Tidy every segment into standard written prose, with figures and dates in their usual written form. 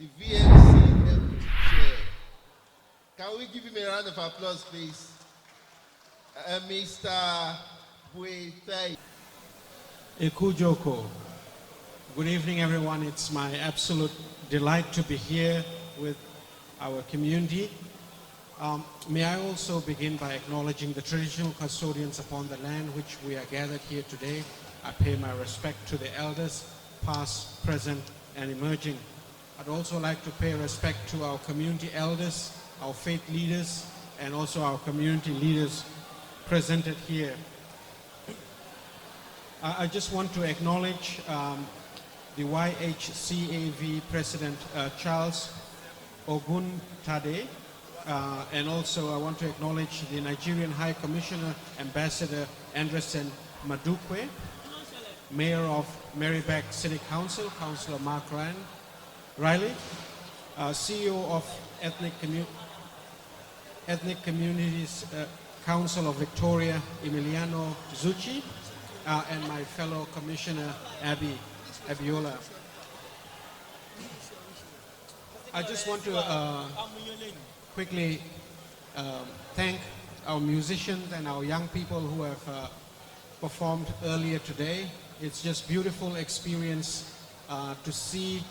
the VMC Deputy Chair. Can we give him a round of applause, please? Mr. Thay. Ekujoko. Good evening, everyone. It's my absolute delight to be here with our community. May I also begin by acknowledging the traditional custodians upon the land which we are gathered here today. I pay my respect to the elders, past, present, and emerging. I'd also like to pay respect to our community elders, our faith leaders, and also our community leaders presented here. I just want to acknowledge the YHCAV President Charles Oguntade, and also I want to acknowledge the Nigerian High Commissioner Ambassador Anderson Madukwe, Mayor of Marybeck City Council, Councillor Mark Riley, CEO of Ethnic Communities Council of Victoria, Emiliano Zucchi, and my fellow Commissioner Abiola. I just want to quickly thank our musicians and our young people who have performed earlier today. It's just beautiful experience to see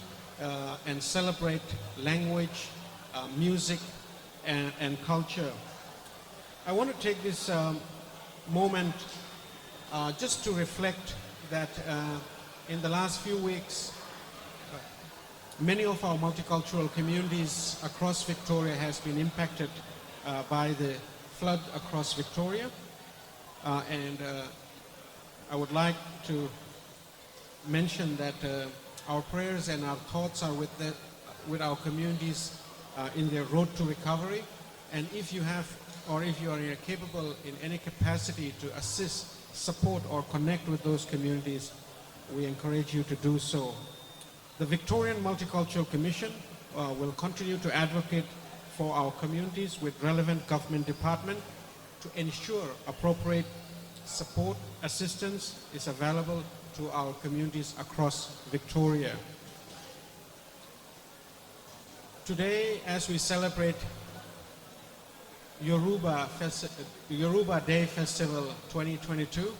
and celebrate language, music, and culture. I want to take this moment just to reflect that in the last few weeks, many of our multicultural communities across Victoria has been impacted by the flood across Victoria. And I would like to mention that our prayers and our thoughts are with our communities in their road to recovery. And if you have, or if you are capable in any capacity to assist, support, or connect with those communities, we encourage you to do so. The Victorian Multicultural Commission will continue to advocate for our communities with relevant government department to ensure appropriate support, assistance is available to our communities across Victoria. Today, as we celebrate Yoruba Day Festival 2022,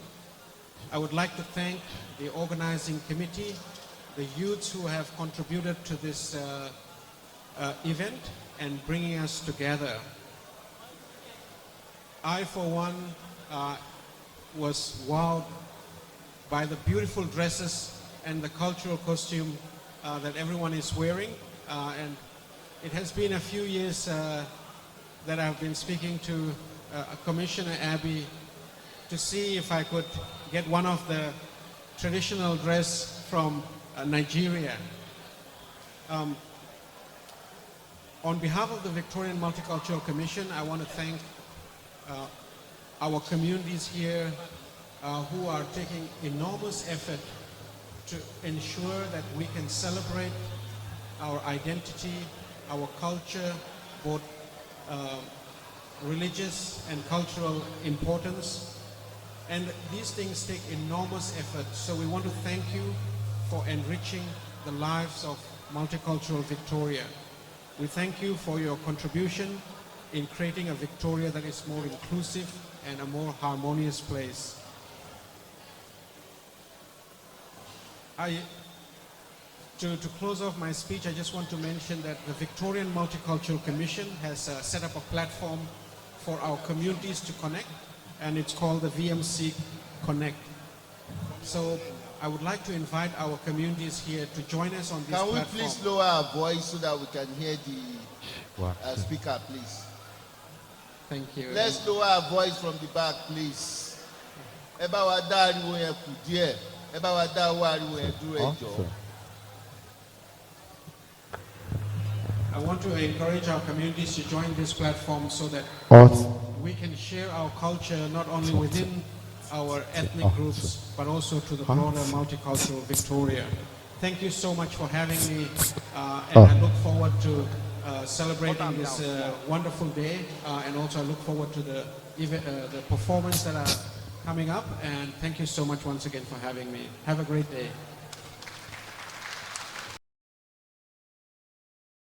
I would like to thank the organizing committee, the youths who have contributed to this event and bringing us together. I, for one, was wowed by the beautiful dresses and the cultural costume that everyone is wearing. And it has been a few years that I've been speaking to Commissioner Abby to see if I could get one of the traditional dress from Nigeria. On behalf of the Victorian Multicultural Commission, I want to thank our communities here who are taking enormous effort to ensure that we can celebrate our identity, our culture, both religious and cultural importance. And these things take enormous effort. So we want to thank you for enriching the lives of multicultural Victoria. We thank you for your contribution in creating a Victoria that is more inclusive and a more harmonious place. To close off my speech, I just want to mention that the Victorian Multicultural Commission has set up a platform for our communities to connect, and it's called the VMC Connect. So I would like to invite our communities here to join us on this platform. Can we please lower our voice so that we can hear the speaker, please? Thank you. Let's lower our voice from the back, please. I want to encourage our communities to join this platform so that we can share our culture not only within our ethnic groups but also to the broader multicultural Victoria. Thank you so much for having me, and I look forward to celebrating this wonderful day, and also I look forward to the performance that are coming up, and thank you so much once again for having me. Have a great day.